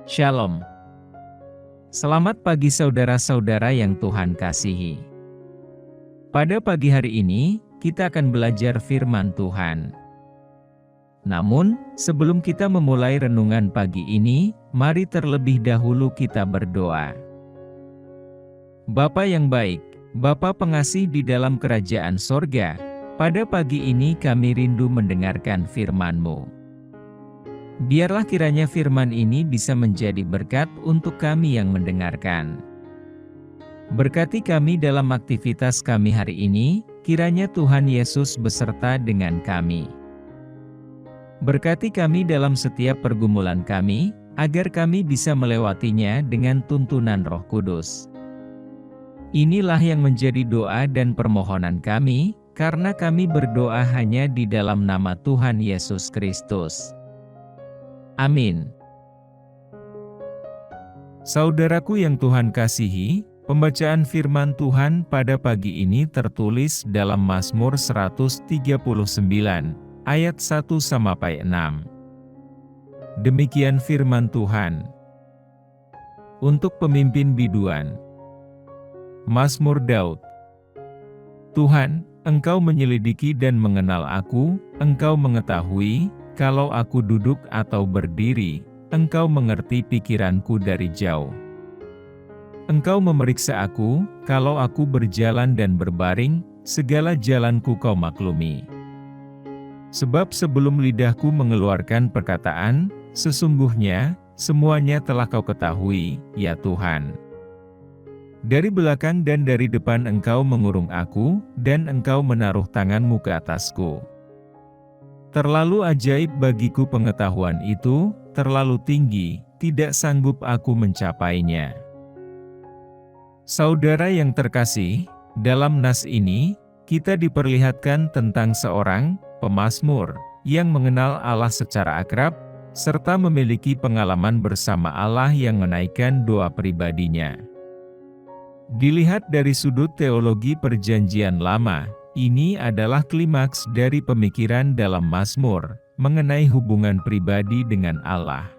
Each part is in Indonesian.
Shalom. Selamat pagi saudara-saudara yang Tuhan kasihi. Pada pagi hari ini, kita akan belajar firman Tuhan. Namun, sebelum kita memulai renungan pagi ini, mari terlebih dahulu kita berdoa. Bapa yang baik, Bapa pengasih di dalam kerajaan sorga, pada pagi ini kami rindu mendengarkan firman-Mu. Biarlah kiranya firman ini bisa menjadi berkat untuk kami yang mendengarkan. Berkati kami dalam aktivitas kami hari ini, kiranya Tuhan Yesus beserta dengan kami. Berkati kami dalam setiap pergumulan kami, agar kami bisa melewatinya dengan tuntunan Roh Kudus. Inilah yang menjadi doa dan permohonan kami, karena kami berdoa hanya di dalam nama Tuhan Yesus Kristus. Amin. Saudaraku yang Tuhan kasihi, pembacaan firman Tuhan pada pagi ini tertulis dalam Mazmur 139, ayat 1-6. Demikian firman Tuhan. Untuk pemimpin biduan. Mazmur Daud. Tuhan, Engkau menyelidiki dan mengenal aku, Engkau mengetahui, kalau aku duduk atau berdiri, Engkau mengerti pikiranku dari jauh. Engkau memeriksa aku, kalau aku berjalan dan berbaring, segala jalanku Kau maklumi. Sebab sebelum lidahku mengeluarkan perkataan, sesungguhnya, semuanya telah Kau ketahui, ya Tuhan. Dari belakang dan dari depan Engkau mengurung aku, dan Engkau menaruh tangan-Mu ke atasku. Terlalu ajaib bagiku pengetahuan itu, terlalu tinggi, tidak sanggup aku mencapainya. Saudara yang terkasih, dalam nas ini, kita diperlihatkan tentang seorang pemazmur yang mengenal Allah secara akrab, serta memiliki pengalaman bersama Allah yang menaikkan doa pribadinya. Dilihat dari sudut teologi Perjanjian Lama, ini adalah klimaks dari pemikiran dalam Mazmur mengenai hubungan pribadi dengan Allah.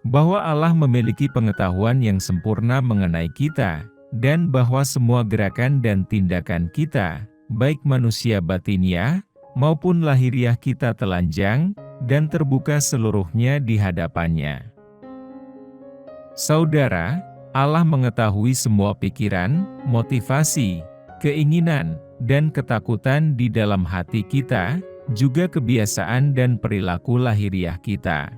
Bahwa Allah memiliki pengetahuan yang sempurna mengenai kita, dan bahwa semua gerakan dan tindakan kita, baik manusia batiniah maupun lahiriah kita telanjang, dan terbuka seluruhnya di hadapannya. Saudara, Allah mengetahui semua pikiran, motivasi, keinginan, dan ketakutan di dalam hati kita, juga kebiasaan dan perilaku lahiriah kita.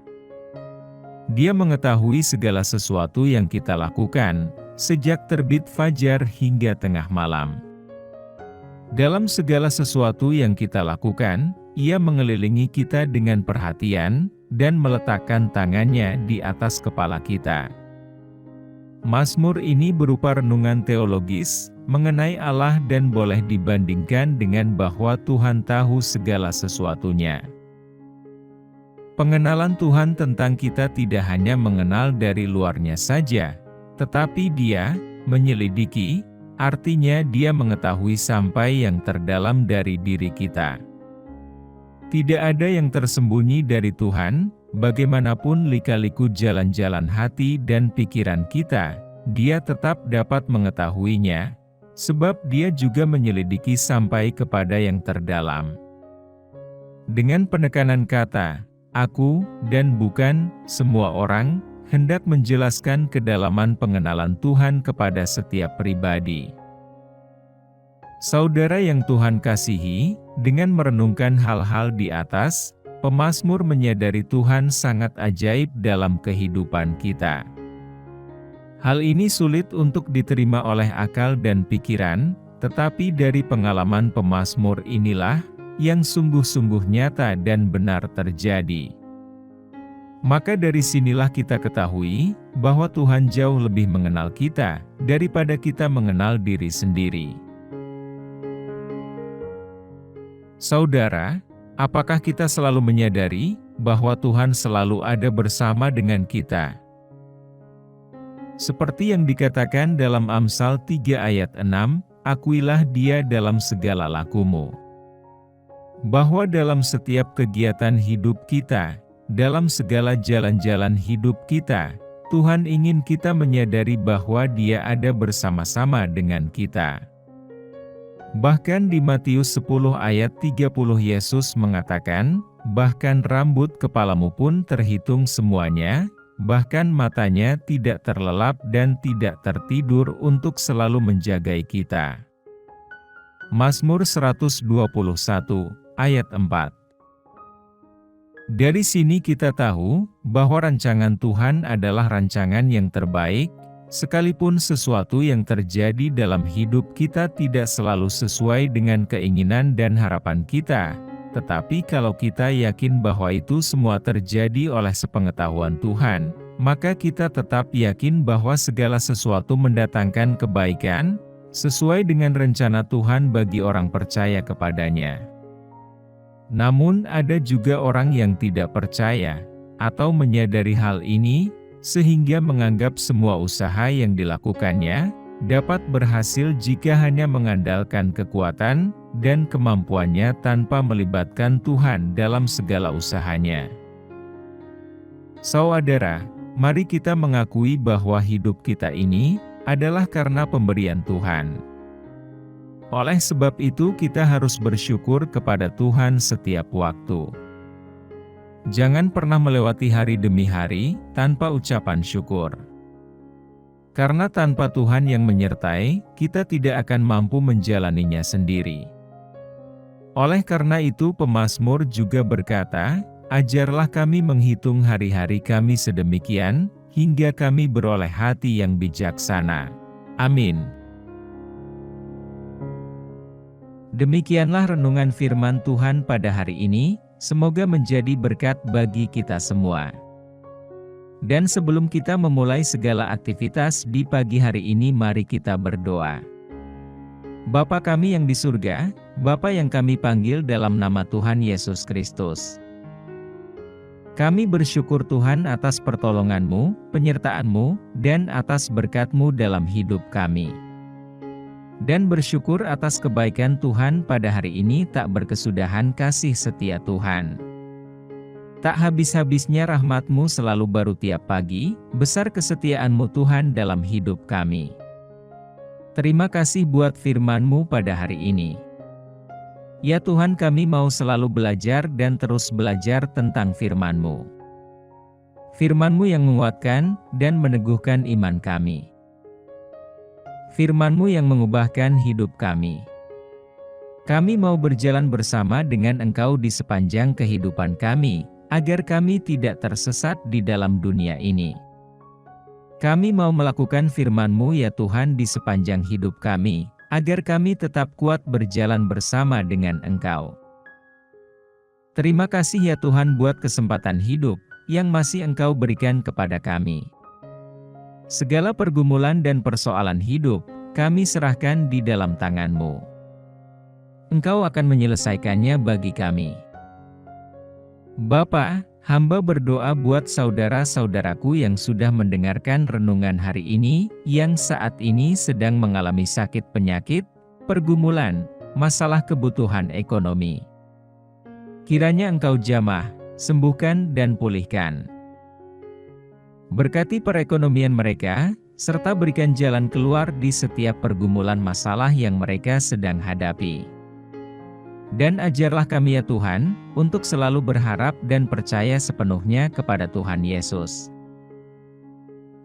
Dia mengetahui segala sesuatu yang kita lakukan, sejak terbit fajar hingga tengah malam. Dalam segala sesuatu yang kita lakukan, Ia mengelilingi kita dengan perhatian, dan meletakkan tangannya di atas kepala kita. Mazmur ini berupa renungan teologis mengenai Allah dan boleh dibandingkan dengan bahwa Tuhan tahu segala sesuatunya. Pengenalan Tuhan tentang kita tidak hanya mengenal dari luarnya saja, tetapi Dia menyelidiki, artinya Dia mengetahui sampai yang terdalam dari diri kita. Tidak ada yang tersembunyi dari Tuhan, bagaimanapun lika-liku jalan-jalan hati dan pikiran kita, Dia tetap dapat mengetahuinya, sebab Dia juga menyelidiki sampai kepada yang terdalam. Dengan penekanan kata, aku, dan bukan, semua orang, hendak menjelaskan kedalaman pengenalan Tuhan kepada setiap pribadi. Saudara yang Tuhan kasihi, dengan merenungkan hal-hal di atas, pemazmur menyadari Tuhan sangat ajaib dalam kehidupan kita. Hal ini sulit untuk diterima oleh akal dan pikiran, tetapi dari pengalaman pemazmur inilah, yang sungguh-sungguh nyata dan benar terjadi. Maka dari sinilah kita ketahui, bahwa Tuhan jauh lebih mengenal kita, daripada kita mengenal diri sendiri. Saudara, apakah kita selalu menyadari, bahwa Tuhan selalu ada bersama dengan kita? Seperti yang dikatakan dalam Amsal 3 ayat 6, akuilah Dia dalam segala lakumu. Bahwa dalam setiap kegiatan hidup kita, dalam segala jalan-jalan hidup kita, Tuhan ingin kita menyadari bahwa Dia ada bersama-sama dengan kita. Bahkan di Matius 10 ayat 30 Yesus mengatakan, bahkan rambut kepalamu pun terhitung semuanya, bahkan matanya tidak terlelap dan tidak tertidur untuk selalu menjagai kita. Mazmur 121 ayat 4. Dari sini kita tahu bahwa rancangan Tuhan adalah rancangan yang terbaik, sekalipun sesuatu yang terjadi dalam hidup kita tidak selalu sesuai dengan keinginan dan harapan kita. Tetapi kalau kita yakin bahwa itu semua terjadi oleh sepengetahuan Tuhan, maka kita tetap yakin bahwa segala sesuatu mendatangkan kebaikan, sesuai dengan rencana Tuhan bagi orang percaya kepadanya. Namun ada juga orang yang tidak percaya, atau menyadari hal ini, sehingga menganggap semua usaha yang dilakukannya, dapat berhasil jika hanya mengandalkan kekuatan dan kemampuannya tanpa melibatkan Tuhan dalam segala usahanya. Saudara, mari kita mengakui bahwa hidup kita ini adalah karena pemberian Tuhan. Oleh sebab itu kita harus bersyukur kepada Tuhan setiap waktu. Jangan pernah melewati hari demi hari tanpa ucapan syukur. Karena tanpa Tuhan yang menyertai, kita tidak akan mampu menjalaninya sendiri. Oleh karena itu pemazmur juga berkata, ajarlah kami menghitung hari-hari kami sedemikian, hingga kami beroleh hati yang bijaksana. Amin. Demikianlah renungan firman Tuhan pada hari ini, semoga menjadi berkat bagi kita semua. Dan sebelum kita memulai segala aktivitas di pagi hari ini, mari kita berdoa. Bapa kami yang di surga, Bapa yang kami panggil dalam nama Tuhan Yesus Kristus. Kami bersyukur Tuhan atas pertolongan-Mu, penyertaan-Mu, dan atas berkat-Mu dalam hidup kami. Dan bersyukur atas kebaikan Tuhan pada hari ini tak berkesudahan kasih setia Tuhan. Tak habis-habisnya rahmat-Mu selalu baru tiap pagi, besar kesetiaan-Mu Tuhan dalam hidup kami. Terima kasih buat firman-Mu pada hari ini. Ya Tuhan, kami mau selalu belajar dan terus belajar tentang firman-Mu. Firman-Mu yang menguatkan dan meneguhkan iman kami. Firman-Mu yang mengubahkan hidup kami. Kami mau berjalan bersama dengan Engkau di sepanjang kehidupan kami, agar kami tidak tersesat di dalam dunia ini. Kami mau melakukan firman-Mu ya Tuhan di sepanjang hidup kami, agar kami tetap kuat berjalan bersama dengan Engkau. Terima kasih ya Tuhan buat kesempatan hidup yang masih Engkau berikan kepada kami. Segala pergumulan dan persoalan hidup, kami serahkan di dalam tangan-Mu. Engkau akan menyelesaikannya bagi kami. Bapa, hamba berdoa buat saudara-saudaraku yang sudah mendengarkan renungan hari ini, yang saat ini sedang mengalami sakit penyakit, pergumulan, masalah kebutuhan ekonomi. Kiranya Engkau jamah, sembuhkan dan pulihkan. Berkati perekonomian mereka, serta berikan jalan keluar di setiap pergumulan masalah yang mereka sedang hadapi. Dan ajarlah kami ya Tuhan, untuk selalu berharap dan percaya sepenuhnya kepada Tuhan Yesus.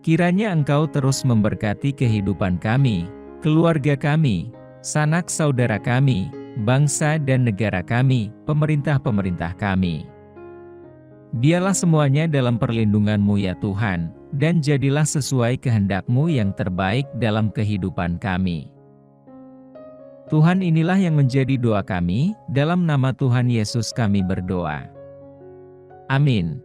Kiranya Engkau terus memberkati kehidupan kami, keluarga kami, sanak saudara kami, bangsa dan negara kami, pemerintah-pemerintah kami. Biarlah semuanya dalam perlindungan-Mu ya Tuhan, dan jadilah sesuai kehendak-Mu yang terbaik dalam kehidupan kami. Tuhan, inilah yang menjadi doa kami, dalam nama Tuhan Yesus kami berdoa. Amin.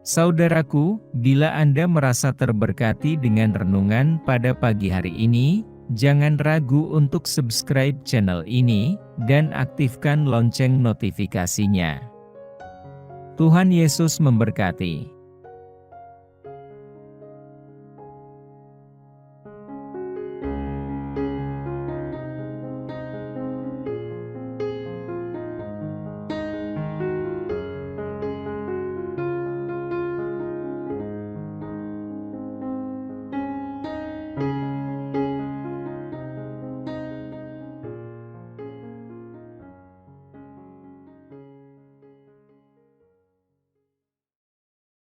Saudaraku, bila Anda merasa terberkati dengan renungan pada pagi hari ini, jangan ragu untuk subscribe channel ini, dan aktifkan lonceng notifikasinya. Tuhan Yesus memberkati.